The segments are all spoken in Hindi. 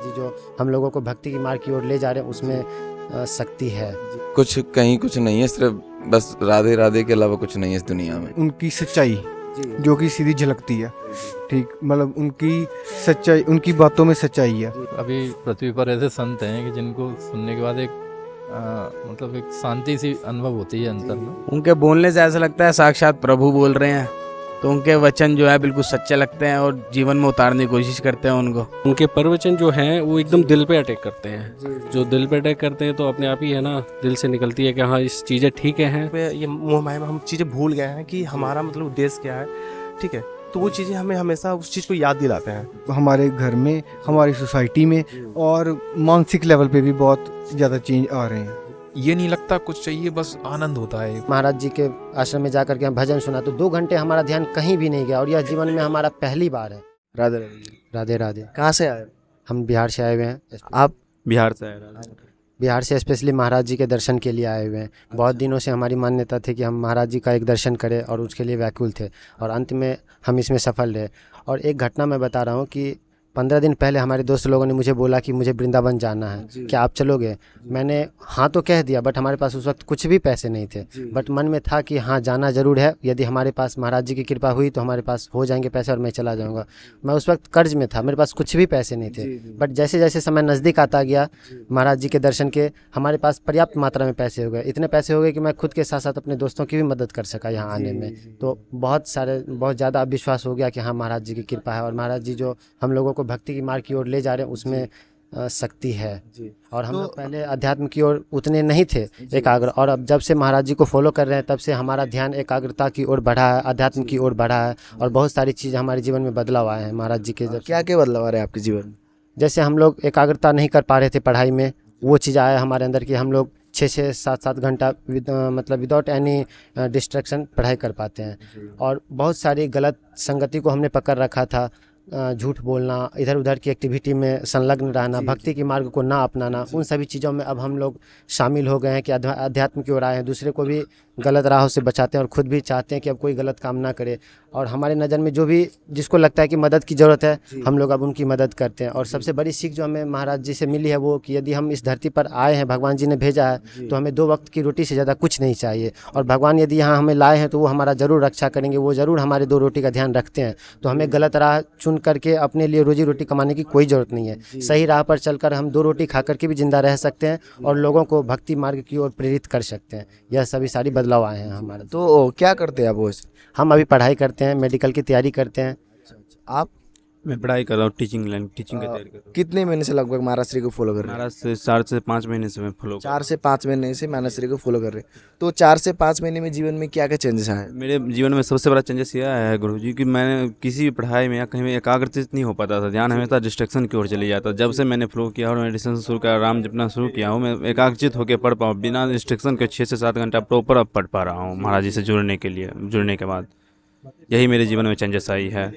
जी जो हम लोगों को भक्ति की मार्ग की ओर ले जा रहे हैं उसमें शक्ति है। कुछ कहीं कुछ नहीं है, सिर्फ बस राधे राधे के अलावा कुछ नहीं है इस दुनिया में। उनकी सच्चाई जी जो कि सीधी झलकती है, ठीक, मतलब उनकी सच्चाई, उनकी बातों में सच्चाई है। अभी पृथ्वी पर ऐसे संत हैं कि जिनको सुनने के बाद एक मतलब एक शांति सी अनुभव होती है अंतर में। उनके बोलने से ऐसा लगता है साक्षात प्रभु बोल रहे हैं, तो उनके वचन जो है बिल्कुल सच्चे लगते हैं और जीवन में उतारने की कोशिश करते हैं उनको। उनके प्रवचन जो हैं वो एकदम दिल पे अटैक करते हैं। जो दिल पे अटैक करते हैं तो अपने आप ही है ना, दिल से निकलती है कि हाँ इस चीज़ें ठीक हैं। पे ये मोह माया में हम चीज़ें भूल गए हैं कि हमारा मतलब उद्देश्य क्या है, ठीक है। तो वो चीज़ें हमें हमेशा उस चीज़ को याद दिलाते हैं। हमारे घर में, हमारी सोसाइटी में और मानसिक लेवल पे भी बहुत ज़्यादा चेंज आ रहे हैं। ये नहीं लगता कुछ चाहिए, बस आनंद होता है। महाराज जी के आश्रम में जाकर के हम भजन सुना तो 2 घंटे हमारा ध्यान कहीं भी नहीं गया और यह जीवन में हमारा पहली बार है। राधे राधे। राधे राधे। कहाँ से आए हम बिहार से आए हुए हैं। आप? बिहार से आए। बिहार से स्पेशली महाराज जी के दर्शन के लिए आए हुए हैं। बहुत दिनों से हमारी मान्यता थी कि हम महाराज जी का एक दर्शन करें और उसके लिए व्याकुल थे और अंत में हम इसमें सफल रहे। और एक घटना मैं बता रहा हूँ कि 15 दिन पहले हमारे दोस्त लोगों ने मुझे बोला कि मुझे वृंदावन जाना है, क्या आप चलोगे? मैंने हाँ तो कह दिया, बट हमारे पास उस वक्त कुछ भी पैसे नहीं थे। बट मन में था कि हाँ जाना ज़रूर है, यदि हमारे पास महाराज जी की कृपा हुई तो हमारे पास हो जाएंगे पैसे और मैं चला जाऊँगा। मैं उस वक्त कर्ज में था, मेरे पास कुछ भी पैसे नहीं थे। बट जैसे जैसे समय नज़दीक आता गया महाराज जी के दर्शन के, हमारे पास पर्याप्त मात्रा में पैसे हो गए। इतने पैसे हो गए कि मैं खुद के साथ साथ अपने दोस्तों की भी मदद कर सका यहाँ आने में। तो बहुत ज़्यादा विश्वास हो गया कि हाँ महाराज जी की कृपा है और महाराज जी जो हम लोगों को भक्ति की मार्ग की ओर ले जा रहे हैं उसमें शक्ति है। और हम लोग पहले अध्यात्म की ओर उतने नहीं थे एकाग्र, और अब जब से महाराज जी को फॉलो कर रहे हैं तब से हमारा ध्यान एकाग्रता की ओर बढ़ा है, अध्यात्म की ओर बढ़ा है और बहुत सारी चीज़ हमारे जीवन में बदलाव आए हैं महाराज जी के। क्या क्या बदलाव आ रहे हैं आपके जीवन में? जैसे हम लोग एकाग्रता नहीं कर पा रहे थे पढ़ाई में, वो चीज़ आया हमारे अंदर कि हम लोग 6-6, 7-7 घंटा मतलब विदाउट एनी डिस्ट्रैक्शन पढ़ाई कर पाते हैं। और बहुत सारी गलत संगति को हमने पकड़ रखा था, झूठ बोलना, इधर उधर की एक्टिविटी में संलग्न रहना, भक्ति की मार्ग को ना अपनाना, उन सभी चीज़ों में अब हम लोग शामिल हो गए हैं कि अध्यात्म की ओर आए हैं, दूसरे को भी गलत राहों से बचाते हैं और खुद भी चाहते हैं कि अब कोई गलत काम ना करे। और हमारे नज़र में जो भी जिसको लगता है कि मदद की ज़रूरत है, हम लोग अब उनकी मदद करते हैं। और सबसे बड़ी सीख जो हमें महाराज जी से मिली है वो कि यदि हम इस धरती पर आए हैं, भगवान जी ने भेजा है, तो हमें 2 वक्त की रोटी से ज़्यादा कुछ नहीं चाहिए। और भगवान यदि यहाँ हमें लाए हैं तो वो हमारा ज़रूर रक्षा करेंगे, वो ज़रूर हमारे 2 रोटी का ध्यान रखते हैं। तो हमें गलत राह चुन करके अपने लिए रोजी रोटी कमाने की कोई ज़रूरत नहीं है। सही राह पर चलकर हम 2 रोटी खा करके भी जिंदा रह सकते हैं और लोगों को भक्ति मार्ग की ओर प्रेरित कर सकते हैं। यह सभी सारी बदलाव आए हैं हमारे। तो क्या करते हैं आप? वो हम अभी पढ़ाई करते हैं, मेडिकल की तैयारी करते हैं। आप? मैं पढ़ाई कर रहा हूँ, टीचिंग की तैयारी कर रहा हूँ। कितने महीने से लगभग महाराज श्री को फॉलो कर रहे हैं? महाराज से 4 से 5 महीने से मैं फॉलो 4 से 5 महीने से महाराज श्री को फॉलो कर रहे हैं। तो 4 से 5 महीने में जीवन में क्या क्या चेंजेस आए? मेरे जीवन में सबसे बड़ा चेंजेस यह आया है गुरु जी कि मैंने किसी भी पढ़ाई में या कहीं में एकाग्रचित नहीं हो पाता था, ध्यान हमेशा डिस्ट्रैक्शन की ओर चली जाता। जब से मैंने फॉलो किया और मेडिटेशन शुरू किया, राम जपना शुरू किया हूँ, मैं एकाग्रचित होकर पढ़ पाऊँ बिना डिस्ट्रैक्शन के 6 से 7 घंटा प्रॉपर अब पढ़ पा रहा हूँ महाराज जी से जुड़ने के बाद। यही मेरे जीवन में चेंजेस आई है।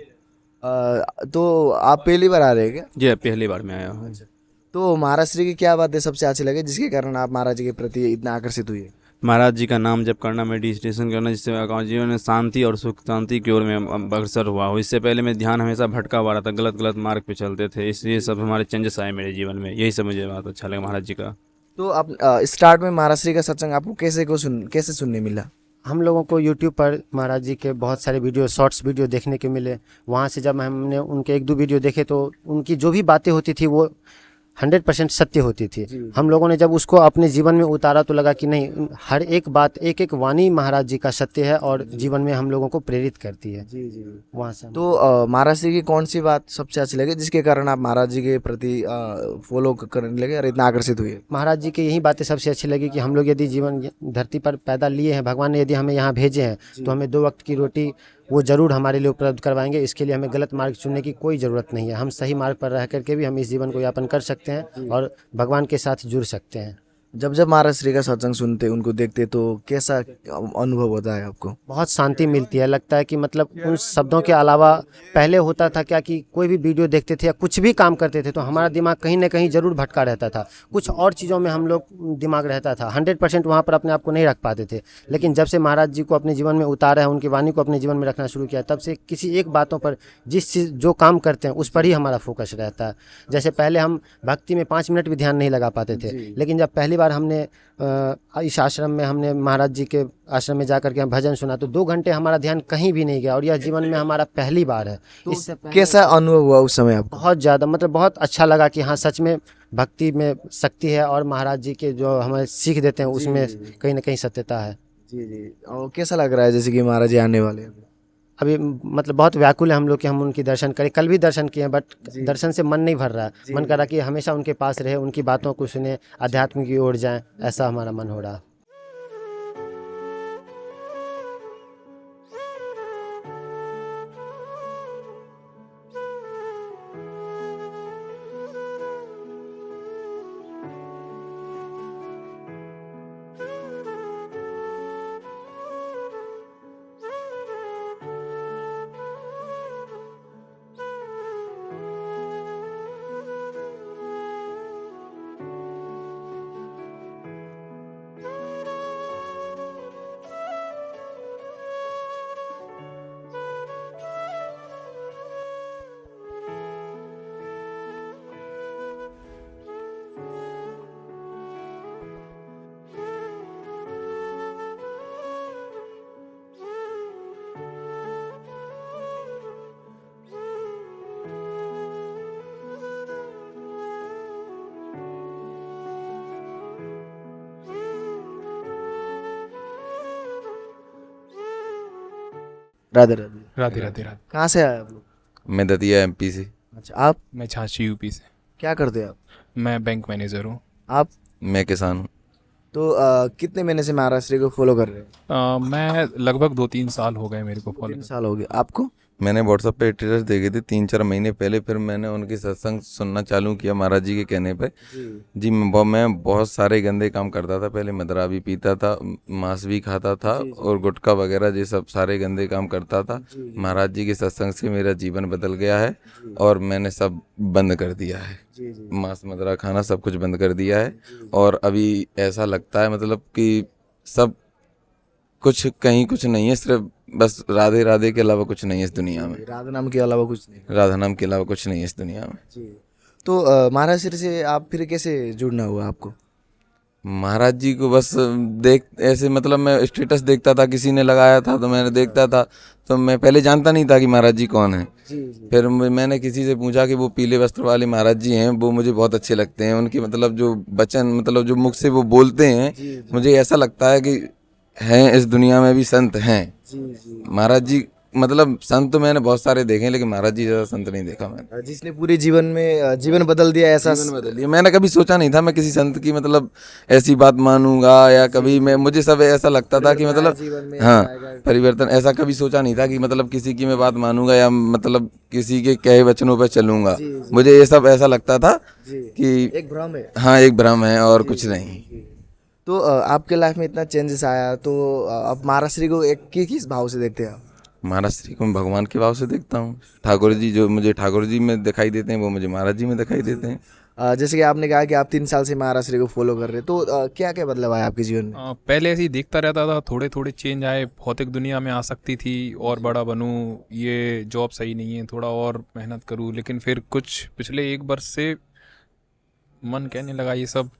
तो आप पहली बार आ रहे हैं क्या? जी पहली बार मैं आया हूँ। तो महाराज श्री की क्या बातें सबसे अच्छी लगे जिसके कारण आप महाराज जी के प्रति इतना आकर्षित हुए? महाराज जी का नाम जप करना, मेडिटेशन करना, जिससे जीवन में शांति और सुख शांति की ओर में अग्रसर हुआ हूँ। इससे पहले मैं ध्यान हमेशा भटका हुआ रहा था, गलत मार्ग पे चलते थे, इसलिए सब हमारे चेंजेस आए मेरे जीवन में। यही सब मुझे बहुत अच्छा लगा महाराज जी का। तो आप स्टार्ट में महाराज श्री का सत्संग आपको कैसे सुनने मिला? हम लोगों को YouTube पर महाराज जी के बहुत सारे वीडियो, शॉर्ट्स वीडियो देखने के मिले। वहाँ से जब हमने उनके 1-2 वीडियो देखे तो उनकी जो भी बातें होती थी वो 100% सत्य होती थी। हम लोगों ने जब उसको अपने जीवन में उतारा तो लगा कि नहीं, हर एक बात, एक एक वाणी महाराज जी का सत्य है और जीवन में हम लोगों को प्रेरित करती है। वहाँ से तो महाराज जी की कौन सी बात सबसे अच्छी लगी जिसके कारण आप महाराज जी के प्रति फॉलो करने लगे और इतना आकर्षित हुए? महाराज जी की यही बातें सबसे अच्छी लगी कि हम लोग यदि जीवन धरती पर पैदा लिए हैं, भगवान ने यदि हमें यहाँ भेजे हैं तो हमें 2 वक्त की रोटी वो ज़रूर हमारे लिए उपलब्ध करवाएंगे। इसके लिए हमें गलत मार्ग चुनने की कोई ज़रूरत नहीं है। हम सही मार्ग पर रह करके भी हम इस जीवन को यापन कर सकते हैं और भगवान के साथ जुड़ सकते हैं। जब जब महाराज श्री का सत्संग सुनते उनको देखते तो कैसा अनुभव होता है आपको? बहुत शांति मिलती है। लगता है कि मतलब उन शब्दों के अलावा पहले होता था क्या कि कोई भी वीडियो देखते थे या कुछ भी काम करते थे तो हमारा दिमाग कहीं ना कहीं ज़रूर भटका रहता था, कुछ और चीज़ों में हम लोग दिमाग रहता था, 100% वहाँ पर अपने आप को नहीं रख पाते थे। लेकिन जब से महाराज जी को अपने जीवन में उतारा है, उनकी वाणी को अपने जीवन में रखना शुरू किया, तब से किसी एक बातों पर, जिस चीज़ जो काम करते हैं उस पर ही हमारा फोकस रहता है। जैसे पहले हम भक्ति में 5 मिनट भी ध्यान नहीं लगा पाते थे, लेकिन जब पहली बार हमने इस आश्रम में हमने महाराज जी के आश्रम में जाकर के हम भजन सुना तो 2 घंटे हमारा ध्यान कहीं भी नहीं गया, और यह जीवन में हमारा पहली बार है। इससे पहले कैसा अनुभव हुआ उस समय आपको? बहुत ज़्यादा, मतलब बहुत अच्छा लगा कि हाँ सच में भक्ति में शक्ति है, और महाराज जी के जो हमें सीख देते हैं उसमें कहीं ना कहीं सत्यता है। जी जी। और कैसा लग रहा है जैसे कि महाराज जी आने वाले हैं? अभी मतलब बहुत व्याकुल है हम लोग कि हम उनकी दर्शन करें। कल भी दर्शन किए, बट दर्शन से मन नहीं भर रहा है। मन कर रहा कि हमेशा उनके पास रहे, उनकी बातों को सुने, अध्यात्म की ओर जाएं, ऐसा हमारा मन हो रहा है। राधे राधे। राधे राधे राधे। कहाँ से आए आप लोग? मैं दतिया एमपी से। अच्छा, आप मैं झांसी यूपी से। क्या करते हैं आप? मैं बैंक मैनेजर हूँ। आप मैं किसान हूँ। तो कितने महीने से महाराज श्री को फॉलो कर रहे हैं? मैं लगभग 2-3 साल हो गए मेरे को फॉलो 3 साल हो गए। आपको? मैंने व्हाट्सएप पे स्टेटस देखे थे 3-4 महीने पहले, फिर मैंने उनकी सत्संग सुनना चालू किया महाराज जी के कहने पे। जी मैं बहुत सारे गंदे काम करता था पहले, मदरा भी पीता था, मांस भी खाता था और गुटखा वगैरह ये सब सारे गंदे काम करता था। महाराज जी के सत्संग से मेरा जीवन बदल गया है और मैंने सब बंद कर दिया है, मांस मदरा खाना सब कुछ बंद कर दिया है। और अभी ऐसा लगता है मतलब कि सब कुछ कहीं कुछ नहीं है, सिर्फ बस राधे राधे के अलावा कुछ नहीं है इस दुनिया में। राधा नाम के अलावा कुछ नहीं? राधा नाम के अलावा कुछ नहीं है इस दुनिया में। जी। तो महाराज श्री से आप फिर कैसे जुड़ना हुआ आपको? महाराज जी को बस देख ऐसे मतलब मैं स्टेटस देखता था, किसी ने लगाया था तो मैंने देखता था, तो मैं पहले जानता नहीं था कि महाराज जी कौन है। फिर मैंने किसी से पूछा कि वो पीले वस्त्र वाले महाराज जी हैं, वो मुझे बहुत अच्छे लगते हैं। उनकी मतलब जो वचन, मतलब जो मुख से वो बोलते हैं, मुझे ऐसा लगता है कि हैं इस दुनिया में भी संत हैं। महाराज जी मतलब संत तो मैंने बहुत सारे देखे हैं, लेकिन महाराज जी जैसा संत नहीं देखा मैंने। जिसने पूरे जीवन में जीवन बदल दिया, ऐसा जीवन बदल दिया। मैंने कभी सोचा नहीं था मैं किसी संत की मतलब ऐसी बात मानूंगा, या कभी मैं मुझे सब ऐसा लगता था कि मतलब हाँ परिवर्तन, ऐसा कभी सोचा नहीं था कि मतलब किसी की मैं बात मानूंगा या मतलब किसी के कहे वचनों पर चलूंगा। मुझे ये सब ऐसा लगता था कि एक भ्रम है। हाँ एक भ्रम है और कुछ नहीं। तो आपके लाइफ में इतना चेंजेस आया, तो अब महाराज श्री को एक किस भाव से देखते हैं आप? महाराज श्री को मैं भगवान के भाव से देखता हूँ। ठाकुर जी जो मुझे ठाकुर जी में दिखाई देते हैं वो मुझे महाराज जी में दिखाई देते हैं। जैसे कि आपने कहा कि आप 3 साल से महाराज श्री को फॉलो कर रहे हैं, तो क्या क्या बदलाव आया आपके जीवन में? पहले ऐसे ही देखता रहता था, थोड़े थोड़े चेंज आए। भौतिक दुनिया में आसक्ति थी और बड़ा बनूं, ये जॉब सही नहीं है, थोड़ा और मेहनत करूं। लेकिन फिर कुछ पिछले 1 वर्ष से मन कहने लगा ये सब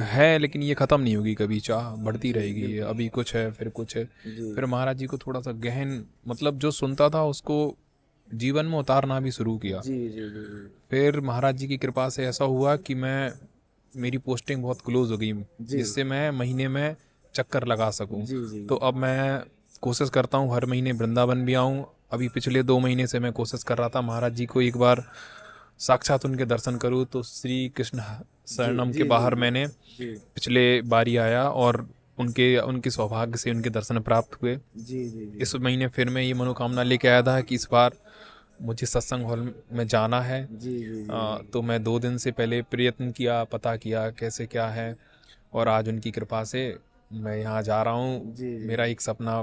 है, लेकिन ये ख़त्म नहीं होगी कभी, चाह बढ़ती रहेगी। अभी कुछ है फिर कुछ है। फिर महाराज जी को थोड़ा सा गहन, मतलब जो सुनता था उसको जीवन में उतारना भी शुरू किया। फिर महाराज जी की कृपा से ऐसा हुआ कि मेरी पोस्टिंग बहुत क्लोज हो गई, जिससे मैं महीने में चक्कर लगा सकूं। तो अब मैं कोशिश करता हूं हर महीने वृंदावन भी आऊं। अभी पिछले 2 महीने से मैं कोशिश कर रहा था महाराज जी को एक बार साक्षात उनके दर्शन करूं। तो श्री कृष्ण शरणम के बाहर मैंने पिछले बारी आया और उनके सौभाग्य से उनके दर्शन प्राप्त हुए। इस महीने फिर मैं ये मनोकामना लेके आया था कि इस बार मुझे सत्संग हॉल में जाना है। तो मैं 2 दिन से पहले प्रयत्न किया, पता किया कैसे क्या है, और आज उनकी कृपा से मैं यहाँ जा रहा हूँ। मेरा एक सपना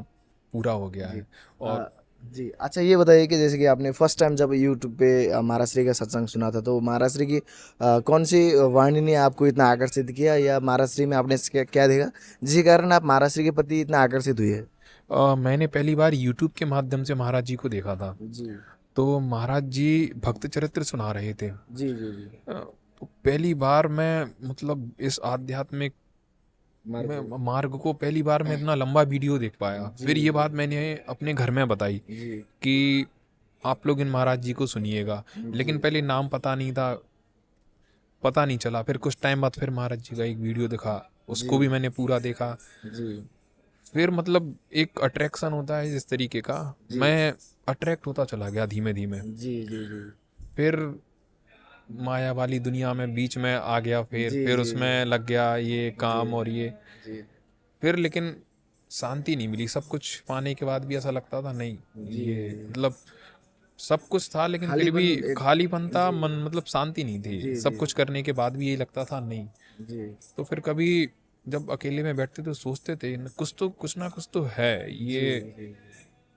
पूरा हो गया है। और जी अच्छा, ये बताइए कि जैसे कि आपने फर्स्ट टाइम जब यूट्यूब पे महाराज श्री का सत्संग सुना था, तो महाराज श्री की कौन सी वाणी ने आपको इतना आकर्षित किया, या महाराज श्री में आपने क्या क्या देखा जिसके कारण आप महाराज श्री के प्रति इतना आकर्षित हुए? मैंने पहली बार यूट्यूब के माध्यम से महाराज जी को देखा था। जी तो महाराज जी भक्त चरित्र सुना रहे थे। जी जी जी तो पहली बार मैं मतलब इस आध्यात्मिक मार्ग को पहली बार मैं इतना लंबा वीडियो देख पाया। फिर ये बात मैंने अपने घर में बताई कि आप लोग इन महाराज जी को सुनिएगा, लेकिन पहले नाम पता नहीं था, पता नहीं चला। फिर कुछ टाइम बाद फिर महाराज जी का एक वीडियो दिखा, उसको भी मैंने पूरा देखा। फिर मतलब एक अट्रैक्शन होता है जिस तरीके का, मैं अट्रैक्ट होता चला गया धीमे धीमे। जी जी जी फिर माया वाली दुनिया में बीच में आ गया, फिर उसमें लग गया ये काम और ये। फिर लेकिन शांति नहीं मिली। सब कुछ पाने के बाद भी ऐसा लगता था नहीं, ये मतलब सब कुछ था लेकिन फिर भी खालीपन था, मन मतलब शांति नहीं थी। सब कुछ करने के बाद भी यही लगता था नहीं। तो फिर कभी जब अकेले में बैठते तो सोचते थे कुछ ना कुछ तो है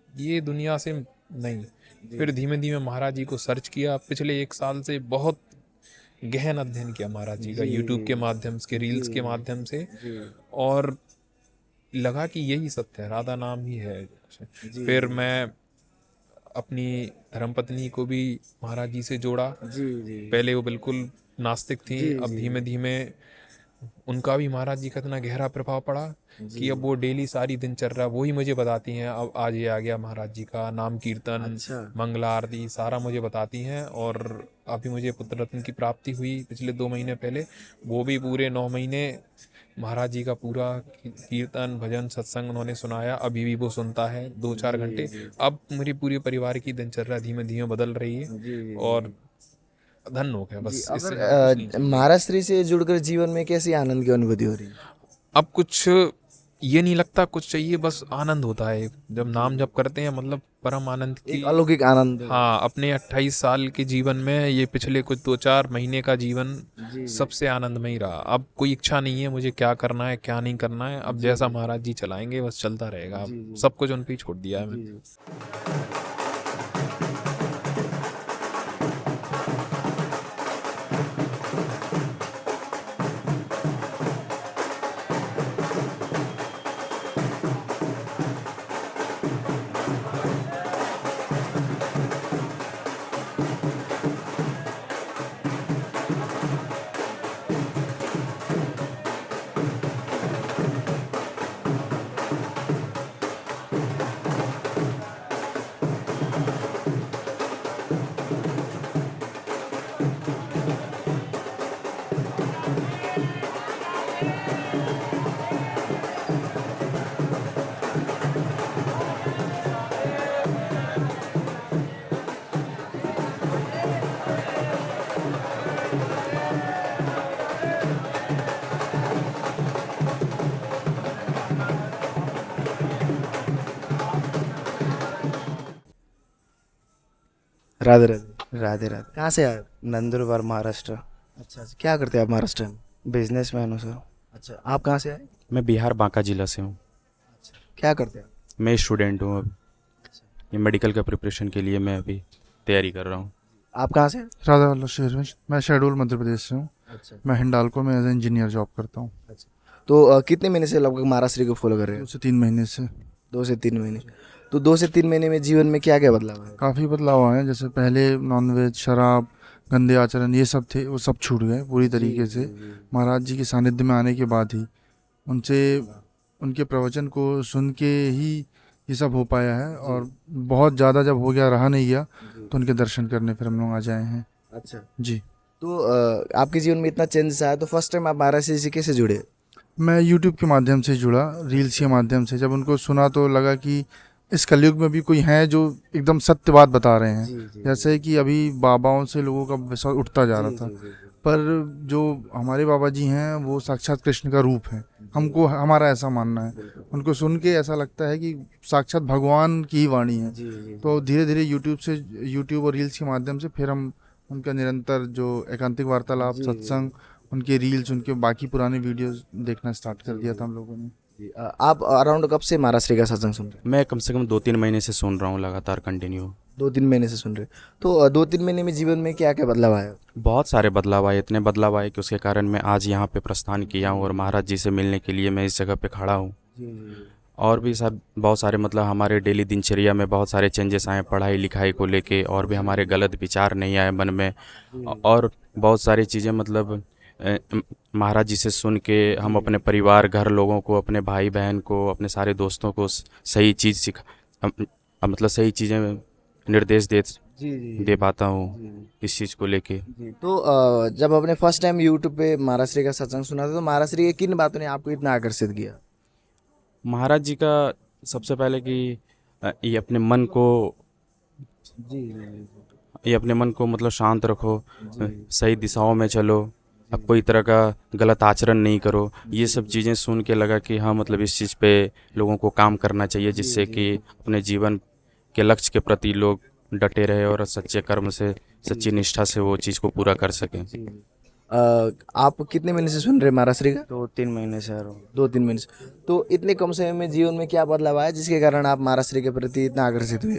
ये दुनिया से नहीं। फिर धीमे धीमे महाराज जी को सर्च किया। पिछले 1 साल से बहुत गहन अध्ययन किया महाराज जी का यूट्यूब के माध्यम से, रील्स के माध्यम से, और लगा कि यही सत्य है, राधा नाम ही है। फिर मैं अपनी धर्मपत्नी को भी महाराज जी से जोड़ा। पहले वो बिल्कुल नास्तिक थी, अब धीमे धीमे उनका भी महाराज जी का इतना गहरा प्रभाव पड़ा कि अब वो डेली सारी दिनचर्या वो ही मुझे बताती हैं। अब आज ये आ गया महाराज जी का नाम कीर्तन, मंगला आरती सारा मुझे बताती हैं। और अभी मुझे पुत्र रत्न की प्राप्ति हुई पिछले 2 महीने पहले, वो भी पूरे 9 महीने महाराज जी का पूरा कीर्तन भजन सत्संग उन्होंने सुनाया। अभी भी वो सुनता है 2-4 घंटे। अब मेरी पूरी परिवार की दिनचर्या धीमे धीमे बदल रही है और धन्य हो गया बस। इससे महाराज श्री से जुड़कर जीवन में कैसी आनंद की अनुभूति हो रही है? अब कुछ ये नहीं लगता कुछ चाहिए, बस आनंद होता है जब नाम जप करते हैं, मतलब परम आनंद की अलौकिक आनंद। हाँ, अपने 28 साल के जीवन में ये पिछले कुछ 2-4 महीने का जीवन सबसे आनंदमय रहा। अब कोई इच्छा नहीं है मुझे क्या करना है क्या नहीं करना है। अब जैसा महाराज जी चलाएंगे बस चलता रहेगा। अब सब कुछ उन पे ही छोड़ दिया है मैंने। राधे राधे। राधे राधे। कहाँ से आए? नंदुरबार महाराष्ट्र। अच्छा अच्छा, क्या करते हैं आप महाराष्ट्र में? बिजनेसमैन हूँ सर। अच्छा, आप कहाँ से आए? मैं बिहार बांका जिला से हूँ। क्या करते हैं? मैं स्टूडेंट हूँ। अब ये मेडिकल का प्रिपरेशन के लिए मैं अभी तैयारी कर रहा हूँ। आप कहाँ से? राधा वल्लभ शहर में। मैं शेड्यूल मध्य प्रदेश से हूँ। अच्छा मैं हिंडाल्को में एज इंजीनियर जॉब करता हूँ। तो कितने महीने से लगभग महाराज श्री को फॉलो कर रहे 2 से 3 महीने से। हैं? 2 से 3 महीने। तो 2 से 3 महीने में जीवन में क्या क्या बदलाव है? काफ़ी बदलाव आए हैं। जैसे पहले नॉनवेज, शराब, गंदे आचरण ये सब थे, वो सब छूट गए पूरी तरीके से। महाराज जी के सानिध्य में आने के बाद ही उनसे उनके प्रवचन को सुन के ही ये सब हो पाया है। और बहुत ज़्यादा जब हो गया, रहा नहीं गया, तो उनके दर्शन करने फिर हम लोग आ जाए हैं। अच्छा जी। तो आपके जीवन में इतना चेंजेस आया, तो फर्स्ट टाइम आप महाराज श्री से कैसे जुड़े? मैं यूट्यूब के माध्यम से जुड़ा, रील्स के माध्यम से। जब उनको सुना तो लगा कि इस कलयुग में भी कोई है जो एकदम सत्य बात बता रहे हैं। जैसे कि अभी बाबाओं से लोगों का विश्वास उठता जा रहा था, पर जो हमारे बाबा जी हैं वो साक्षात कृष्ण का रूप है। हमको हमारा ऐसा मानना है। उनको सुन के ऐसा लगता है कि साक्षात भगवान की ही वाणी है। तो धीरे धीरे यूट्यूब और रील्स के माध्यम से फिर हम उनका निरंतर जो एकांतिक वार्तालाप, सत्संग, उनके रील्स, उनके बाकी पुराने वीडियोस देखना स्टार्ट कर दिया था हम लोगों ने। आप अराउंड कब से महाराज श्री का सत्संग सुन रहे मैं कम से कम 2-3 महीने से सुन रहा हूँ लगातार कंटिन्यू। हैं? 2-3 महीने से सुन रहे हैं। तो 2-3 महीने में जीवन में क्या क्या बदलाव आया? बहुत सारे बदलाव आए, इतने बदलाव आए कि उसके कारण मैं आज यहाँ पे प्रस्थान किया हूँ और महाराज जी से मिलने के लिए मैं इस जगह पे खड़ा हूँ। और भी सब बहुत सारे मतलब हमारे डेली दिनचर्या में बहुत सारे चेंजेस आए, पढ़ाई लिखाई को लेके, और भी हमारे गलत विचार नहीं आए मन में, और बहुत सारी चीज़ें मतलब महाराज जी से सुन के हम अपने परिवार, घर लोगों को, अपने भाई बहन को, अपने सारे दोस्तों को सही चीज़ मतलब सही चीज़ें निर्देश दे पाता हूँ इस चीज़ को लेके। तो जब आपने फर्स्ट टाइम यूट्यूब पे महाराज श्री का सत्संग सुना था तो महाराज श्री के किन बातों ने आपको इतना आकर्षित किया? महाराज जी का सबसे पहले कि ये अपने मन को मतलब शांत रखो, सही दिशाओं में चलो, अब कोई तरह का गलत आचरण नहीं करो। ये सब चीज़ें सुन के लगा कि हाँ मतलब इस चीज़ पे लोगों को काम करना चाहिए, जिससे कि अपने जीवन के लक्ष्य के प्रति लोग डटे रहे और सच्चे कर्म से, सच्ची निष्ठा से वो चीज़ को पूरा कर सकें। आप कितने महीने से सुन रहे हैं महाराज श्री का? 2-3 महीने से आ रहा हूँ। 2-3 महीने से। तो इतने कम समय में जीवन में क्या बदलाव आया जिसके कारण आप महाराज श्री के प्रति इतना आकर्षित हुए?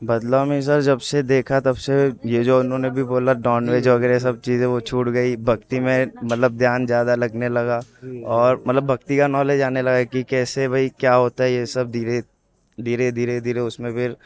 बदलाव में सर जब से देखा तब से ये जो उन्होंने भी बोला नॉनवेज वगैरह सब चीज़ें वो छूट गई, भक्ति में मतलब ध्यान ज़्यादा लगने लगा, और मतलब भक्ति का नॉलेज आने लगा कि कैसे भाई क्या होता है ये सब, धीरे धीरे उसमें फिर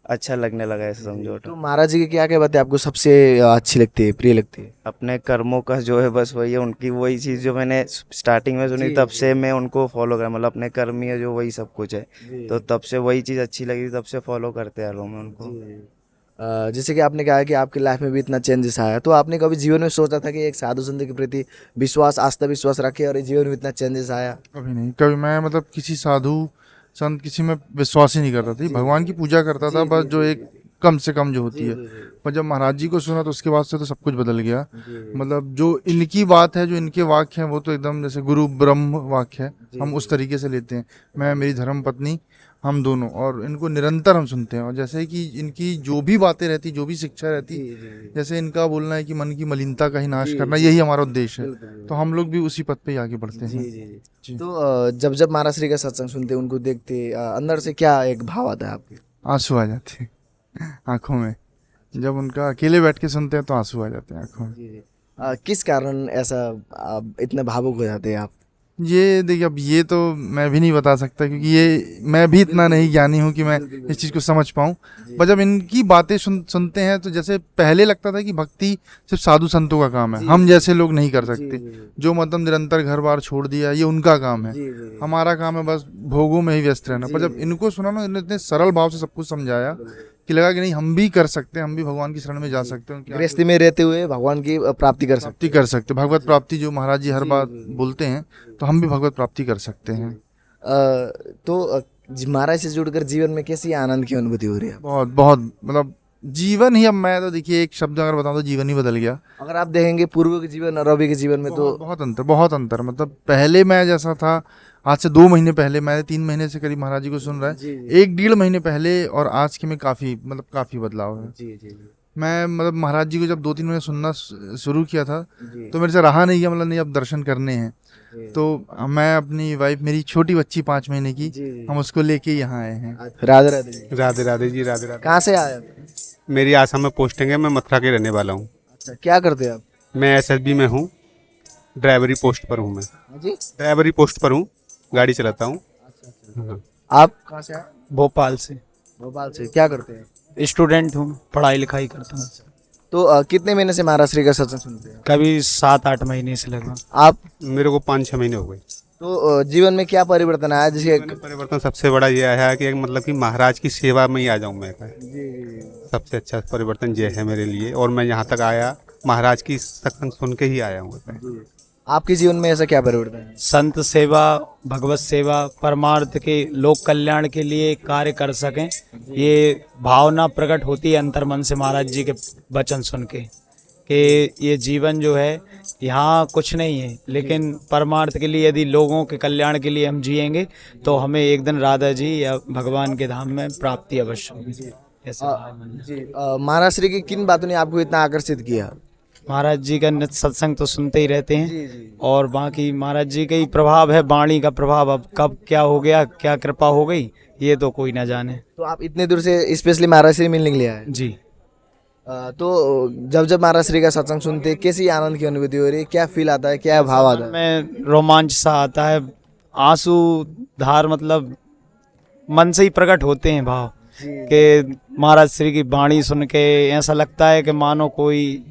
अच्छा लगने लगा, ऐसा समझो। तो महाराज जी की क्या क्या बातें आपको सबसे अच्छी लगती है, प्रिय लगती है? अपने कर्मों का जो है बस वही है, उनकी वही चीज़ जो मैंने स्टार्टिंग में सुनी तब से मैं उनको फॉलो कर, मतलब अपने कर्म ही है जो वही सब कुछ है, तो तब से वही चीज़ अच्छी लगी, तब से फॉलो करते आ रहा हूँ मैं उनको। जैसे कि आपने कहा कि आपकी लाइफ में भी इतना चेंजेस आया, तो आपने कभी जीवन में सोचा था कि एक साधु संत के प्रति विश्वास, आस्था विश्वास रखे और जीवन में इतना चेंजेस आया? कभी नहीं, कभी मैं मतलब किसी साधु संत किसी में विश्वास ही नहीं करता था, भगवान की पूजा करता था बस, जो एक कम से कम जो होती है। पर जब महाराज जी को सुना तो उसके बाद से तो सब कुछ बदल गया। मतलब जो इनकी बात है, जो इनके वाक्य हैं, वो तो एकदम जैसे गुरु ब्रह्म वाक्य है, हम उस तरीके से लेते हैं। मैं, मेरी धर्म पत्नी, हम दोनों, और इनको निरंतर हम सुनते हैं। और जैसे कि इनकी जो भी बातें रहती, जो भी शिक्षा रहती, जैसे इनका बोलना है कि मन की मलिनता का ही नाश करना, यही हमारा उद्देश्य है, तो हम लोग भी उसी पथ पे ही आगे बढ़ते हैं। तो जब महाराज श्री का सत्संग सुनते, उनको देखते, अंदर से क्या एक भाव आता है आपके? आंसू आ जाते हैं आंखों में, जब उनका अकेले बैठ के सुनते हैं तो आंसू आ जाते हैं आंखों में। किस कारण ऐसा इतने भावुक हो जाते हैं आप? ये देखिए, अब ये तो मैं भी नहीं बता सकता, क्योंकि ये मैं भी इतना नहीं ज्ञानी हूँ कि मैं इस चीज़ को समझ पाऊँ। पर जब इनकी बातें सुनते हैं तो जैसे पहले लगता था कि भक्ति सिर्फ साधु संतों का काम है, हम जैसे लोग नहीं कर सकते, जो मतलब निरंतर घर बार छोड़ दिया, ये उनका काम है। हमारा काम है बस भोगों में ही व्यस्त रहना। पर जब इनको सुना ना, इन्होंने इतने सरल भाव से सब कुछ समझाया कि लगा कि नहीं, हम भी कर सकते हैं, हम भी भगवान की शरण में जा सकते हैं, गृहस्थी में रहते हुए भगवान की प्राप्ति कर सकते। भगवत प्राप्ति जो महाराज जी हर बात बोलते हैं, तो हम भी भगवत प्राप्ति कर सकते हैं। तो महाराज से जुड़कर जीवन में कैसी आनंद की अनुभूति हो रही है? बहुत बहुत मतलब जीवन ही, अब मैं तो देखिए एक शब्द अगर बताऊं तो जीवन ही बदल गया। अगर आप देखेंगे पूर्व के जीवन और अभी के जीवन में तो बहुत अंतर। मतलब पहले मैं जैसा था, आज से 2 महीने पहले, मैं 3 महीने से करीब महाराज जी को सुन रहा है, 1-1.5 महीने पहले और आज के में काफ़ी बदलाव है। मैं मतलब महाराज जी को जब 2-3 महीने सुनना शुरू किया था तो मेरे से रहा नहीं गया, मतलब नहीं अब दर्शन करने हैं, तो मैं, अपनी वाइफ, मेरी छोटी बच्ची 5 महीने की, हम उसको लेके यहाँ आए हैं। राधे राधे। राधे राधे जी, राधे राधे। कहाँ से आए? मेरी आसाम में पोस्टिंग है, मैं मथुरा के रहने वाला हूँ। अच्छा, क्या करते हैं आप? मैं एसएसबी में हूँ, ड्राइवरी पोस्ट पर हूँ। मैं जी ड्राइवरी पोस्ट पर हूँ, गाड़ी चलाता हूँ। आप कहाँ से आए? भोपाल से। भोपाल से। क्या करते हैं? स्टूडेंट हूँ, पढ़ाई लिखाई करता हूँ। तो कितने महीने से महाराज श्री का सत्संग सुनते हैं? कभी 7-8 महीने से लगभग। आप? मेरे को 5-6 महीने हो गए। तो जीवन में क्या परिवर्तन आया? जिसके परिवर्तन सबसे बड़ा ये आया है कि मतलब कि महाराज की सेवा में ही आ जाऊँ मैं। सबसे अच्छा परिवर्तन ये है मेरे लिए, और मैं यहाँ तक आया महाराज की सत्संग सुन के ही आया हूँ। आपके जीवन में ऐसा क्या परिवर्तन है? संत सेवा, भगवत सेवा, परमार्थ के, लोक कल्याण के लिए कार्य कर सकें, ये भावना प्रकट होती है अंतर्मन से महाराज जी के वचन सुन के, कि ये जीवन जो है यहाँ कुछ नहीं है, लेकिन परमार्थ के लिए, यदि लोगों के कल्याण के लिए हम जिएंगे तो हमें एक दिन राधा जी या भगवान के धाम में प्राप्ति अवश्य होगी। महाराज श्री की किन बातों ने आपको इतना आकर्षित किया? महाराज जी का नित्य सत्संग तो सुनते ही रहते हैं और बाकी महाराज जी का ही प्रभाव है, वाणी का प्रभाव। अब कब क्या हो गया, क्या कृपा हो गई, ये तो कोई ना जाने। तो आप इतने दूर से स्पेशली महाराज श्री मिलने के लिए आए? जी। तो जब जब महाराज श्री का सत्संग सुनते हैं, कैसी आनंद की अनुभूति हो रही है, क्या फील आता है, क्या भाव आता है? में रोमांच सा आता है, आंसू धार मतलब मन से ही प्रकट होते हैं भाव कि महाराज श्री की वाणी सुन के ऐसा लगता है कि मानो कोई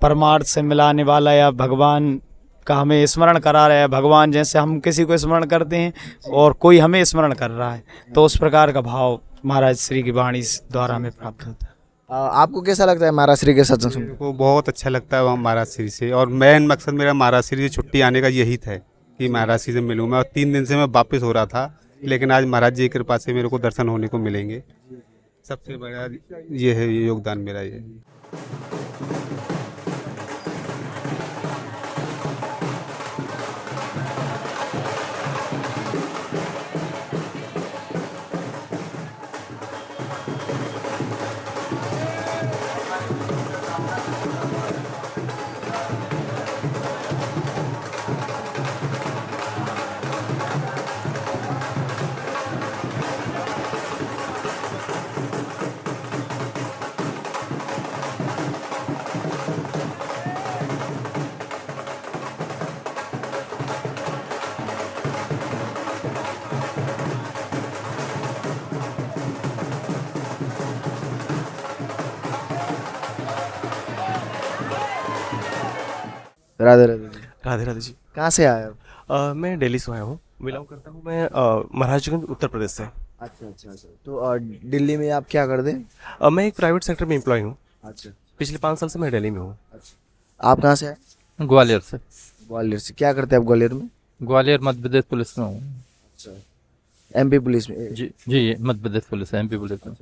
परमार्थ से मिलाने वाला या भगवान का हमें स्मरण करा रहा है। भगवान जैसे हम किसी को स्मरण करते हैं और कोई हमें स्मरण कर रहा है, तो उस प्रकार का भाव महाराज श्री की वाणी द्वारा हमें प्राप्त होता है। आपको कैसा लगता है महाराज श्री के सत्संग सुन? मेरे को बहुत अच्छा लगता है वहाँ महाराज श्री से, और मेन मकसद मेरा महाराज श्री से छुट्टी आने का यही था कि महाराज श्री से मिलूँ मैं। और 3 दिन से मैं वापस हो रहा था, लेकिन आज महाराज जी की कृपा से मेरे को दर्शन होने को मिलेंगे। सबसे बड़ा ये है, ये योगदान मेरा ये। राधे राधे। राधे राधे जी। कहाँ से आए आप? मैं दिल्ली से आया हूँ, बिलोंग करता हूँ मैं महाराजगंज उत्तर प्रदेश से। अच्छा अच्छा अच्छा। तो दिल्ली में आप क्या करते हैं? मैं एक प्राइवेट सेक्टर में एम्प्लॉय हूँ। अच्छा। पिछले 5 साल से मैं दिल्ली में हूँ। अच्छा। आप कहाँ से आए? ग्वालियर से। ग्वालियर से। क्या करते हैं आप ग्वालियर में? ग्वालियर मध्य प्रदेश पुलिस में हूँ। अच्छा। एमपी पुलिस में? जी मध्य प्रदेश पुलिस है, एमपी पुलिस में।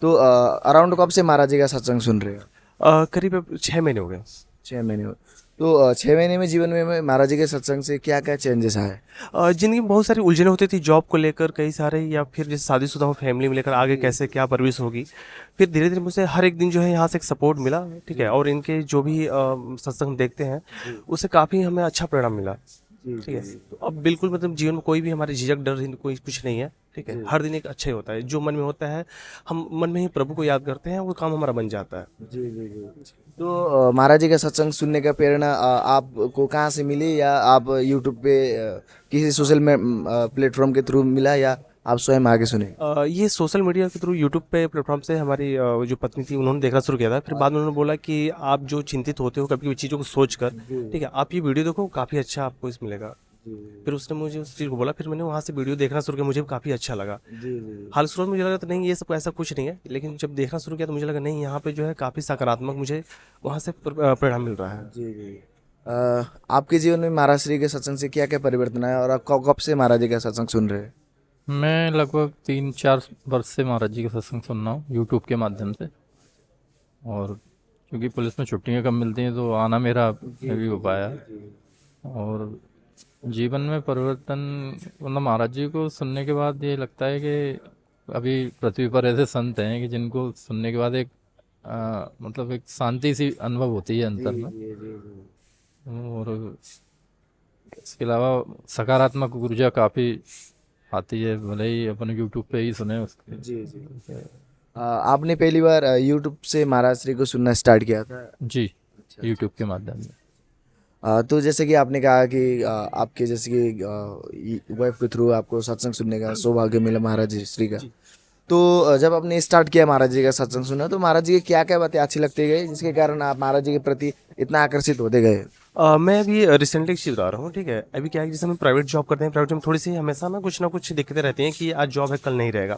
तो अराउंड कब से महाराज जी का सत्संग सुन रहे हो? करीब 6 महीने हो गए। 6 महीने हो। तो 6 महीने में जीवन में महाराज जी के सत्संग से क्या क्या चेंजेस आए? जिंदगी में बहुत सारी उलझने होती थी, जॉब को लेकर कई सारे, या फिर जैसे शादीशुदा हो, फैमिली में लेकर आगे कैसे क्या परवरिश होगी। फिर धीरे धीरे मुझे हर एक दिन जो है यहाँ से एक सपोर्ट मिला, ठीक है, और इनके जो भी सत्संग देखते हैं उससे काफ़ी हमें अच्छा परिणाम मिला, ठीक है। तो अब बिल्कुल मतलब जीवन में कोई भी हमारे झिझक डर कोई कुछ नहीं है, ठीक है। हर दिन एक अच्छा ही होता है, जो मन में होता है हम मन में ही प्रभु को याद करते हैं, वो काम हमारा बन जाता है। जी जी जी। तो महाराज जी का सत्संग सुनने का प्रेरणा आपको कहाँ से मिली, या आप यूट्यूब पे किसी सोशल प्लेटफॉर्म के थ्रू मिला, या आप स्वयं आगे सुने? ये सोशल मीडिया के थ्रू यूट्यूब पे प्लेटफॉर्म से हमारी जो पत्नी थी उन्होंने देखना शुरू किया था। फिर बाद में उन्होंने बोला कि आप जो चिंतित होते हो कभी कभी चीज़ों को सोच कर, ठीक है, आप ये वीडियो देखो, काफ़ी अच्छा आपको इसमें मिलेगा। फिर उसने मुझे उस चीज़ को बोला, फिर मैंने वहाँ से वीडियो देखना शुरू किया, मुझे काफ़ी अच्छा लगा। हाल शुरू में मुझे लगा तो नहीं ये सब ऐसा कुछ नहीं है, लेकिन जब देखना शुरू किया तो मुझे लगा नहीं, यहाँ पे जो है काफ़ी सकारात्मक मुझे वहाँ से परिणाम मिल रहा है। जी जी। आपके जीवन में महाराज श्री के सत्संग से क्या क्या परिवर्तन आया, और आप कब से महाराज जी का सत्संग सुन रहे हैं? मैं लगभग 3-4 वर्ष से महाराज जी का सत्संग सुन रहा हूँ यूट्यूब के माध्यम से। और क्योंकि पुलिस में छुट्टियाँ कम मिलती हैं तो आना मेरा भी हो पाया। और जीवन में परिवर्तन मतलब महाराज जी को सुनने के बाद ये लगता है कि अभी पृथ्वी पर ऐसे संत हैं कि जिनको सुनने के बाद एक मतलब एक शांति सी अनुभव होती है अंतर में। और इसके अलावा सकारात्मक ऊर्जा काफ़ी आती है, भले ही अपन यूट्यूब पे ही सुने उसके। जी जी। आपने पहली बार यूट्यूब से महाराज श्री को सुनना स्टार्ट किया था? जी, यूट्यूब के माध्यम से। तो जैसे कि आपने कहा कि आपके जैसे कि वाइफ के थ्रू आपको सत्संग सुनने का सौभाग्य मिला महाराज जी श्री का, तो जब आपने स्टार्ट किया महाराज जी का सत्संग सुना, तो महाराज जी की क्या क्या बातें अच्छी लगती गई जिसके कारण आप महाराज जी के प्रति इतना आकर्षित होते गए? मैं अभी रिसेंटली एक चीज़ बता रहा हूँ, ठीक है। अभी क्या है, जैसे हम प्राइवेट जॉब करते हैं, प्राइवेट जॉब में थोड़ी सी हमेशा ना कुछ दिक्कतें रहती हैं कि आज जॉब है कल नहीं रहेगा।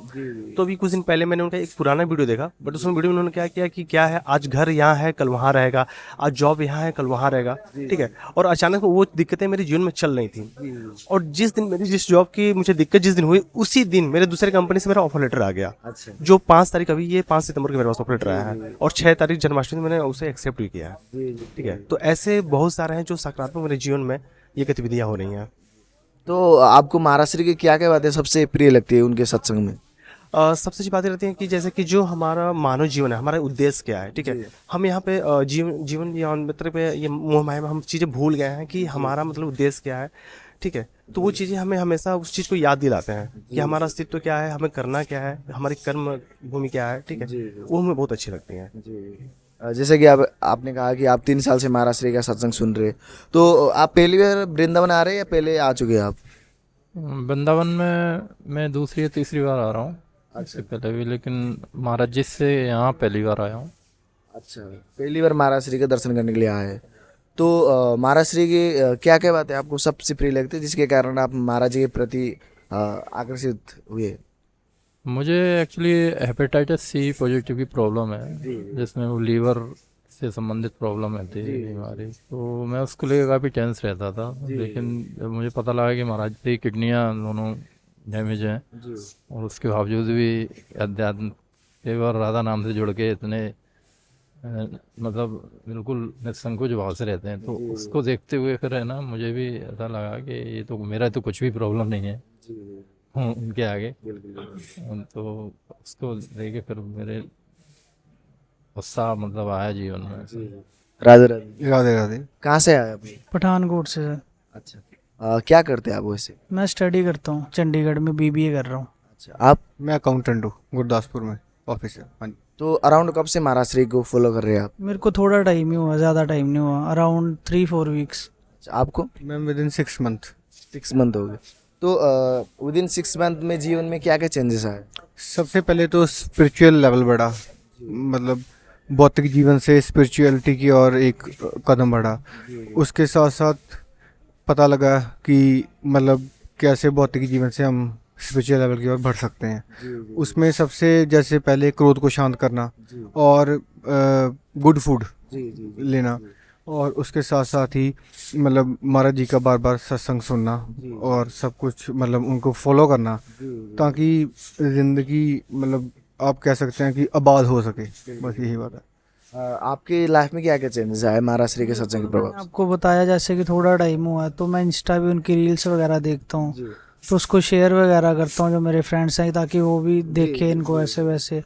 तो अभी कुछ दिन पहले मैंने उनका एक पुराना वीडियो देखा, बट उसमें वीडियो में उन्होंने क्या किया कि क्या है, आज घर यहाँ है कल वहाँ रहेगा, आज जॉब यहाँ है कल वहाँ रहेगा, ठीक है। और अचानक वो दिक्कतें मेरे जीवन में चल रही थी, और जिस दिन मेरी जिस जॉब की मुझे दिक्कत जिस दिन हुई, उसी दिन मेरे दूसरे कंपनी से मेरा ऑफर लेटर आ गया। अच्छा। जो 5 तारीख, अभी ये 5 सितंबर को मेरे पास ऑफर लेटर आया है, और 6 तारीख जन्माष्टमी मैंने उसे एक्सेप्ट भी किया है, ठीक है। तो ऐसे बहुत सारे हैं जो सकारात्मक मेरे जीवन में ये गतिविधियां हो रही हैं। तो आपको महाराज श्री की क्या क्या बातें सबसे प्रिय लगती है उनके सत्संग में? सबसे अच्छी बातें रहती हैं कि जैसे कि जो हमारा मानव जीवन है, हमारा उद्देश्य क्या है, ठीक है। हम यहाँ पे जीवन या मतलब पे ये मोह माया में हम चीज़ें भूल गए हैं कि हमारा मतलब उद्देश्य क्या है, ठीक है। तो वो चीज़ें हमें हमेशा उस चीज़ को याद दिलाते हैं कि हमारा अस्तित्व क्या है, हमें करना क्या है, हमारी कर्म भूमि क्या है, ठीक है। वो हमें बहुत अच्छी लगती हैं। जैसे कि आपने कहा कि आप 3 साल से महाराष्ट्र का सत्संग सुन रहे, तो आप पहली बार वृंदावन आ रहे हैं या पहले आ चुके हैं आप? वृंदावन में मैं दूसरी या तीसरी बार आ रहा हूँ, इससे पहले भी, लेकिन महाराज जी से यहाँ पहली बार आया हूँ। अच्छा, पहली बार महाराष्ट्र के दर्शन करने के लिए आए हैं। तो महाराष्ट्र की क्या क्या बातें आपको सबसे प्रिय लगती है जिसके कारण आप महाराज जी के प्रति आकर्षित हुए? मुझे एक्चुअली हेपेटाइटिस सी पॉजिटिव की प्रॉब्लम है, जिसमें वो लीवर से संबंधित प्रॉब्लम है थी बीमारी, तो मैं उसको लेकर काफ़ी टेंस रहता था। लेकिन जब मुझे पता लगा कि महाराज की किडनियाँ दोनों डैमेज हैं और उसके बावजूद भी अध्यात्म केवल राधा नाम से जुड़ के इतने मतलब बिल्कुल निसंकोच भाव से रहते हैं, तो उसको देखते हुए फिर है ना मुझे भी ऐसा लगा कि ये तो मेरा तो कुछ भी प्रॉब्लम नहीं है उनके आगे। तो उसको लेके फिर मेरे उत्साह मतलब आया जीवन में। राधे राधे। राधे राधे। कहाँ से आए आप? पठानकोट से सर। अच्छा, क्या करते हैं आप वैसे? मैं स्टडी करता हूँ, चंडीगढ़ में बीबीए कर रहा हूँ। अच्छा, आप? मैं अकाउंटेंट हूँ, गुरदासपुर में ऑफिस है। हाँ जी। तो अराउंड कब से महाराष्ट्र को फॉलो कर रहे हैं आप? मेरे को थोड़ा टाइम ही हुआ, ज़्यादा टाइम नहीं हुआ, अराउंड 3-4 वीक्स। आपको? मैं विदिन 6 मंथ। 6 मंथ हो गए। तो विदिन 6 मंथ में जीवन में क्या क्या चेंजेस आए? सबसे पहले तो स्पिरिचुअल लेवल बढ़ा, मतलब भौतिक जीवन से स्पिरिचुअलिटी की ओर एक कदम बढ़ा। उसके साथ साथ पता लगा कि मतलब कैसे भौतिक जीवन से हम स्पिरिचुअल लेवल की ओर बढ़ सकते हैं। उसमें सबसे जैसे पहले क्रोध को शांत करना और गुड फूड लेना, और उसके साथ साथ ही मतलब महाराज जी का बार बार सत्संग सुनना और सब कुछ मतलब उनको फॉलो करना, ताकि ज़िंदगी मतलब आप कह सकते हैं कि आबाद हो सके। बस यही बात है। आपकी लाइफ में क्या क्या चेंजेस आए महाराष्ट्र के सत्संग के प्रभाव से? आपको बताया जैसे कि थोड़ा टाइम हुआ, तो मैं इंस्टा पे उनकी रील्स वगैरह देखता हूँ, तो उसको शेयर वगैरह करता हूँ जो मेरे फ्रेंड्स हैं, ताकि वो भी देखें इनको ऐसे वैसे।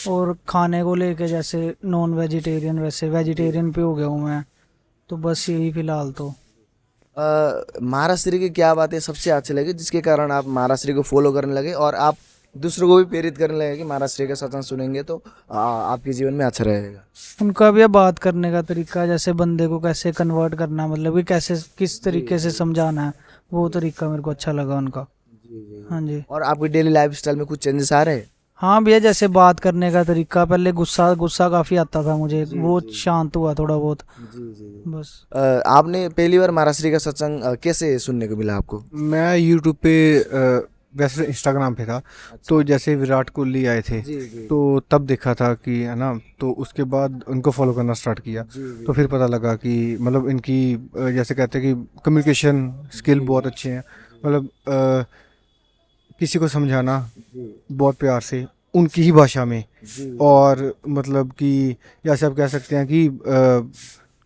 और खाने को लेके जैसे नॉन वेजिटेरियन वैसे वेजिटेरियन पे हो गया हूँ मैं, तो बस यही फिलहाल तो। महाराष्ट्र की क्या बातें सबसे अच्छी लगी जिसके कारण आप महाराष्ट्र को फॉलो करने लगे और आप दूसरों को भी प्रेरित करने लगे कि महाराष्ट्र का सत्संग सुनेंगे तो आपके जीवन में अच्छा रहेगा? उनका भी बात करने का तरीका, जैसे बंदे को कैसे कन्वर्ट करना, मतलब कि कैसे किस तरीके से समझाना है, वो तरीका मेरे को अच्छा लगा उनका। हाँ जी। और आपकी डेली लाइफस्टाइल में कुछ चेंजेस आ रहे हैं? हाँ भैया, जैसे बात करने का तरीका, पहले गुस्सा काफ़ी आता था मुझे, वो शांत हुआ थोड़ा बहुत। बस। आपने पहली बार महाराष्ट्र का सत्संग कैसे सुनने को मिला आपको? मैं यूट्यूब पे वैसे इंस्टाग्राम पे था। तो जैसे विराट कोहली आए थे तो तब देखा था कि है ना, तो उसके बाद उनको फॉलो करना स्टार्ट किया। तो फिर पता लगा कि मतलब इनकी जैसे कहते हैं कि कम्युनिकेशन स्किल बहुत अच्छे हैं, मतलब किसी को समझाना बहुत प्यार से उनकी ही भाषा में, और मतलब कि जैसे आप कह सकते हैं कि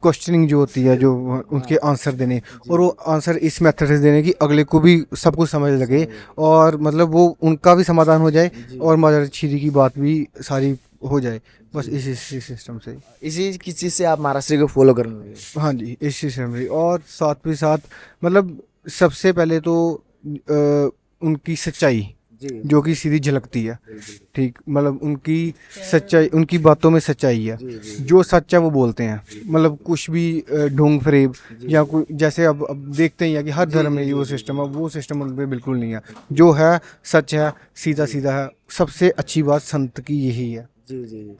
क्वेश्चनिंग जो होती है, जो उनके आंसर देने, और वो आंसर इस मेथड से देने कि अगले को भी सब कुछ समझ लगे और मतलब वो उनका भी समाधान हो जाए और माता श्री की बात भी सारी हो जाए। बस इसी सिस्टम से, इसी की चीज़ से आप महाराष्ट्र को फॉलो करने लगे? हाँ जी, इसी सिस्टम से। और साथ भी साथ मतलब सबसे पहले तो उनकी सच्चाई जो कि सीधी झलकती है, ठीक, मतलब उनकी सच्चाई, उनकी बातों में सच्चाई है, जो सच है वो बोलते हैं, मतलब कुछ भी ढोंग फरेब या कोई, जैसे अब देखते ही है कि हर धर्म में वो सिस्टम है, वो सिस्टम उनमें बिल्कुल नहीं है। जो है सच है, सीधा सीधा है। सबसे अच्छी बात संत की यही है।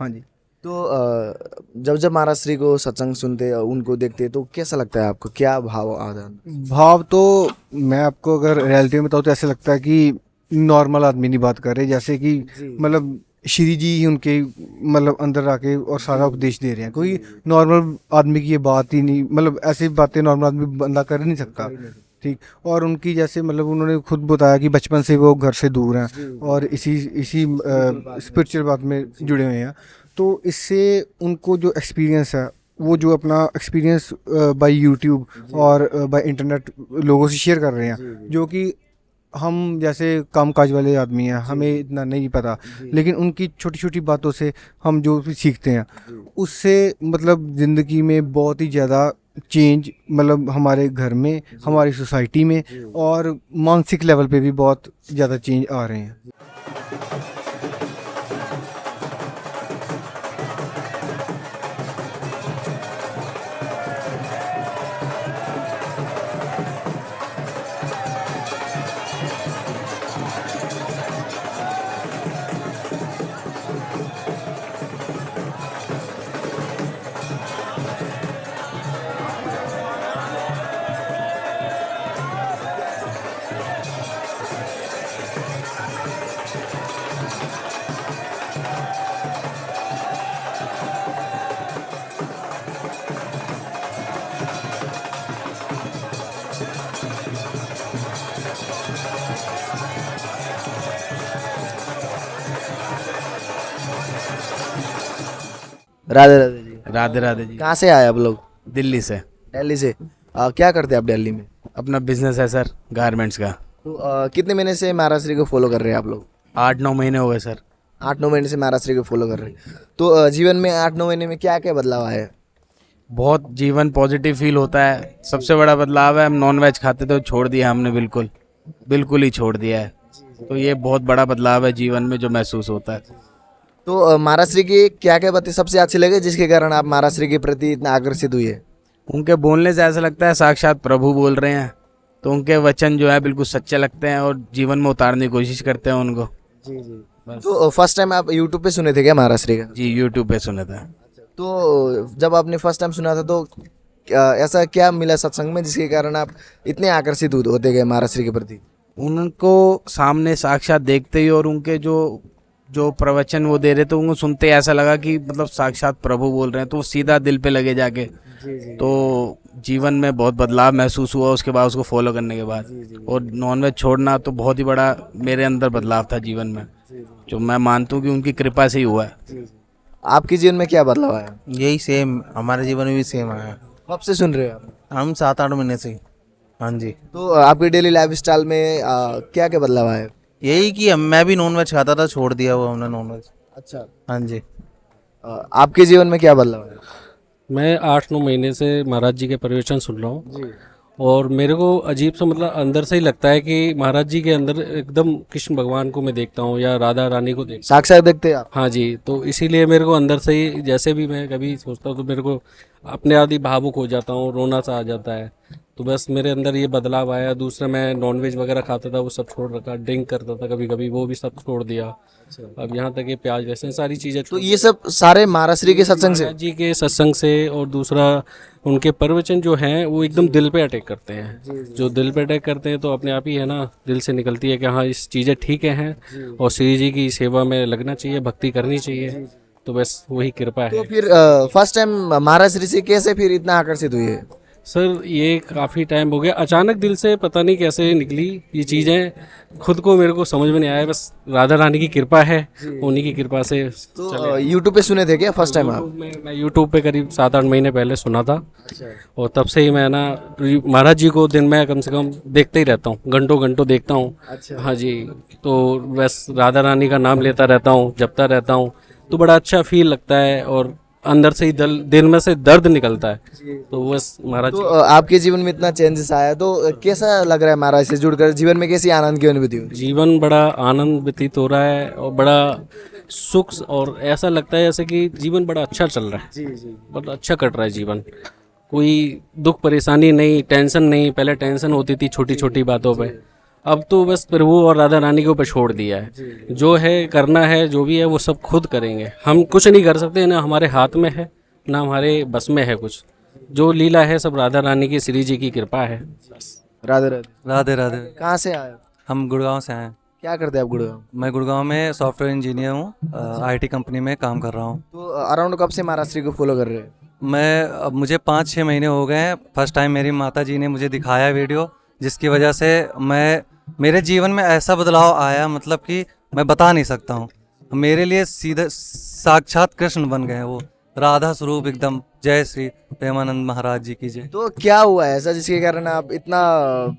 हाँ जी। तो जब महाराष्ट्र को सत्संग सुनते उनको देखते तो कैसा लगता है आपको? क्या भाव आता है? भाव तो मैं आपको अगर रियलिटी में बताऊँ तो ऐसा लगता है कि नॉर्मल आदमी नहीं बात कर रहे, जैसे कि मतलब श्री जी ही उनके मतलब अंदर आके और सारा उपदेश दे रहे हैं। कोई नॉर्मल आदमी की ये बात ही नहीं, मतलब ऐसी बातें नॉर्मल आदमी बंदा कर नहीं सकता, ठीक। और उनकी जैसे मतलब उन्होंने खुद बताया कि बचपन से वो घर से दूर हैं और इसी स्पिरिचुअल बात में जुड़े हुए हैं। तो इससे उनको जो एक्सपीरियंस है, वो जो अपना एक्सपीरियंस बाय यूट्यूब और बाय इंटरनेट लोगों से शेयर कर रहे हैं, जो कि हम जैसे कामकाज वाले आदमी हैं, हमें इतना नहीं पता, लेकिन उनकी छोटी छोटी बातों से हम जो भी सीखते हैं उससे मतलब ज़िंदगी में बहुत ही ज़्यादा चेंज, मतलब हमारे घर में, हमारी सोसाइटी में और मानसिक लेवल पे भी बहुत ज़्यादा चेंज आ रहे हैं। राधे राधे जी। राधे राधे जी। कहाँ से आए आप लोग? दिल्ली से। दिल्ली से। क्या करते हैं आप दिल्ली में? अपना बिजनेस है सर, गारमेंट्स का। तो कितने महीने से महाराज श्री को फॉलो कर रहे हैं आप लोग? 8-9 महीने हो गए सर। 8-9 महीने से महाराज श्री को फॉलो कर रहे हैं। तो जीवन में 8-9 महीने में क्या क्या बदलाव आया है? बहुत जीवन पॉजिटिव फील होता है। सबसे बड़ा बदलाव है, हम नॉन वेज खाते थे, छोड़ दिया हमने, बिल्कुल बिल्कुल ही छोड़ दिया है। तो ये बहुत बड़ा बदलाव है जीवन में जो महसूस होता है। तो महाराज श्री की क्या क्या बातें सबसे अच्छी लगे जिसके कारण आप महाराज श्री के प्रति इतना आकर्षित हुए? उनके बोलने से ऐसा लगता है साक्षात प्रभु बोल रहे हैं। तो उनके वचन जो है बिल्कुल सच्चे लगते हैं और जीवन में उतारने की कोशिश करते हैं उनको। तो फर्स्ट टाइम आप यूट्यूब पे सुने थे क्या महाराज श्री का? जी, यूट्यूब पे सुना था। तो जब आपने फर्स्ट टाइम सुना था तो ऐसा क्या मिला सत्संग में जिसके कारण आप इतने आकर्षित होते गए महाराज श्री के प्रति? उनको सामने साक्षात देखते ही और उनके जो प्रवचन वो दे रहे थे उनको सुनते ही ऐसा लगा कि मतलब साक्षात प्रभु बोल रहे हैं, तो वो सीधा दिल पे लगे जाके। तो जीवन में बहुत बदलाव महसूस हुआ उसके बाद, उसको फॉलो करने के बाद। और नॉनवेज छोड़ना तो बहुत ही बड़ा मेरे अंदर बदलाव था जीवन में, जो मैं मानता हूँ कि उनकी कृपा से ही हुआ है। आपके जीवन में क्या बदलाव आया? यही सेम, हमारे जीवन में भी सेम आया। कब से सुन रहे हो आप? हम 7-8 महीने से। हाँ जी। तो आपकी डेली लाइफ स्टाइल में क्या क्या बदलाव आया? यही कि मैं भी नॉनवेज खाता था, छोड़ दिया वो हमने नॉनवेज। अच्छा। हाँ जी। आपके जीवन में क्या बदलाव आया? मैं 8-9 महीने से महाराज जी के प्रवचन सुन रहा हूँ और मेरे को अजीब सा मतलब अंदर से ही लगता है कि महाराज जी के अंदर एकदम कृष्ण भगवान को मैं देखता हूँ या राधा रानी को देखता हूँ। साक्षात देखते हैं आप? हाँ जी। तो इसीलिए मेरे को अंदर से ही, जैसे भी मैं कभी सोचता हूँ तो मेरे को अपने आप ही भावुक हो जाता हूँ, रोना सा आ जाता है। तो बस मेरे अंदर ये बदलाव आया। दूसरा, मैं नॉनवेज वगैरह खाता था, वो सब छोड़ रखा। ड्रिंक करता था कभी कभी, वो भी सब छोड़ दिया। अब यहाँ तक ये प्याज वैसे सारी चीज़ें। तो ये सब सारे महाराज श्री के सत्संग से? महाराज जी के सत्संग से। और दूसरा, उनके प्रवचन जो हैं वो एकदम दिल पे अटैक करते हैं। जो दिल पे अटैक करते हैं तो अपने आप ही है ना, दिल से निकलती है कि हाँ इस चीज़ें ठीक हैं और श्री जी की सेवा में लगना चाहिए, भक्ति करनी चाहिए। तो बस वही कृपा है। तो फिर फर्स्ट टाइम महाराज श्री से कैसे फिर इतना आकर्षित हुए? सर ये काफ़ी टाइम हो गया, अचानक दिल से पता नहीं कैसे निकली ये चीज़ें, खुद को मेरे को समझ में नहीं आया। बस राधा रानी की कृपा है, उन्हीं की कृपा से। तो यूट्यूब पे सुने थे क्या फर्स्ट टाइम आप? मैं यूट्यूब पे करीब 7-8 महीने पहले सुना था और तब से ही मैं ना महाराज जी को दिन में कम से कम देखते ही रहता हूँ, घंटों घंटों देखता हूँ। हाँ जी। तो बस राधा रानी का नाम लेता रहता हूँ, जपता रहता हूँ, तो बड़ा अच्छा फील लगता है और अंदर से ही दिल में से दर्द निकलता है। तो बस महाराज तो आपके जीवन में इतना चेंजेस आया तो कैसा लग रहा है महाराज से जुड़कर? जीवन में कैसी आनंद की अनुभूति हुई? जीवन बड़ा आनंद व्यतीत हो रहा है और बड़ा सुख, और ऐसा लगता है जैसे कि जीवन बड़ा अच्छा चल रहा है। बड़ा अच्छा कट रहा है जीवन। कोई दुख परेशानी नहीं, टेंशन नहीं। पहले टेंशन होती थी छोटी छोटी बातों पे, अब तो बस प्रभु और राधा रानी के ऊपर छोड़ दिया है। जो है करना है, जो भी है वो सब खुद करेंगे। हम कुछ नहीं कर सकते, ना हमारे हाथ में है ना हमारे बस में है कुछ। जो लीला है सब राधा रानी की, श्री जी की कृपा है। राधे राधे। राधे राधे। कहाँ से आए? हम गुड़गांव से हैं। क्या करते हैं आप गुड़गांव? मैं गुड़गांव में सॉफ्टवेयर इंजीनियर हूँ, IT कंपनी में काम कर रहा हूँ। तो अराउंड कब से महाराज श्री को फॉलो कर रहे हैं? अब मुझे 5-6 महीने हो गए हैं। फर्स्ट टाइम मेरी माता जी ने मुझे दिखाया वीडियो, जिसकी वजह से मेरे जीवन में ऐसा बदलाव आया, मतलब कि मैं बता नहीं सकता हूँ। मेरे लिए सीधे साक्षात कृष्ण बन गए वो, राधा स्वरूप एकदम जय श्री प्रेमानंद महाराज जी की जय। तो क्या हुआ ऐसा जिसके कारण आप इतना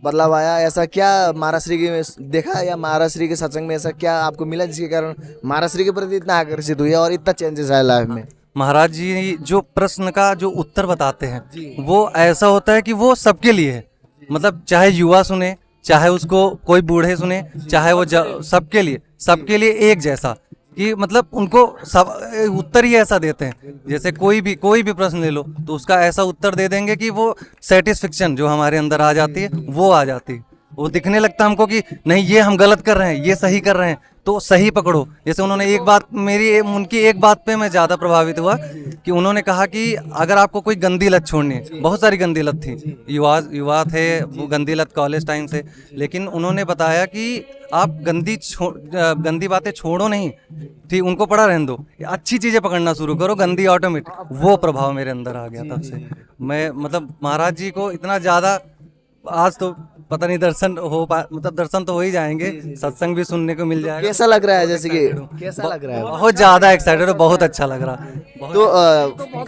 बदलाव आया? ऐसा क्या महाराज श्री के देखा या महाराज श्री के सत्संग में ऐसा क्या आपको मिला जिसके कारण महाराज श्री के प्रति इतना आकर्षित हुए और इतना चेंजेस आया लाइफ में? महाराज जी जो प्रश्न का जो उत्तर बताते हैं वो ऐसा होता है कि वो सबके लिए है, मतलब चाहे युवा सुने, चाहे उसको कोई बूढ़े सुने, चाहे वो सबके लिए एक जैसा, कि मतलब उनको सब उत्तर ही ऐसा देते हैं। जैसे कोई भी प्रश्न ले लो तो उसका ऐसा उत्तर दे देंगे कि वो सेटिस्फेक्शन जो हमारे अंदर आ जाती है वो आ जाती है। वो दिखने लगता है हमको कि नहीं ये हम गलत कर रहे हैं, ये सही कर रहे हैं, तो सही पकड़ो। जैसे उन्होंने एक बात उनकी एक बात पे मैं ज़्यादा प्रभावित हुआ कि उन्होंने कहा कि अगर आपको कोई गंदी लत छोड़नी है, बहुत सारी गंदी लत थी, युवा थे वो गंदी लत कॉलेज टाइम से, लेकिन उन्होंने बताया कि आप गंदी बातें छोड़ो नहीं थी, उनको पड़ा रहने दो, अच्छी चीज़ें पकड़ना शुरू करो, गंदी ऑटोमेटिक। वो प्रभाव मेरे अंदर आ गया तब से। मैं मतलब महाराज जी को इतना ज़्यादा, आज तो पता नहीं दर्शन दर्शन तो हो ही जाएंगे, सत्संग भी सुनने को मिल जाएगा। कैसा लग रहा है? जैसे कि कैसा लग रहा है? बहुत ज़्यादा एक्साइटेड है, बहुत अच्छा लग रहा है। तो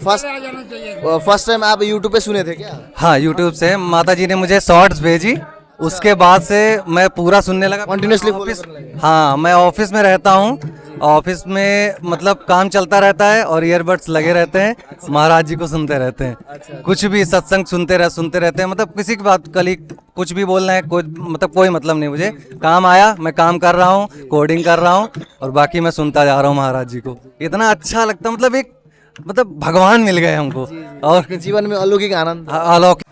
फर्स्ट टाइम आप यूट्यूब पे सुने थे क्या? हाँ, यूट्यूब से माता जी ने मुझे शॉर्ट्स भेजी, उसके बाद से मैं पूरा सुनने लगा कंटिन्यूअसली। हाँ, मैं ऑफिस में रहता हूँ, ऑफिस में मतलब काम चलता रहता है और ईयरबड्स लगे रहते हैं, महाराज जी को सुनते रहते हैं। कुछ भी सत्संग सुनते रहते हैं, मतलब किसी की बात, कल कुछ भी बोलना है, कोई मतलब नहीं, मुझे काम आया, मैं काम कर रहा हूँ, कोडिंग कर रहा हूँ और बाकी मैं सुनता जा रहा हूँ महाराज जी को। इतना अच्छा लगता, मतलब भगवान मिल गए हमको और जीवन में अलौकिक आनंद। अलौकिक।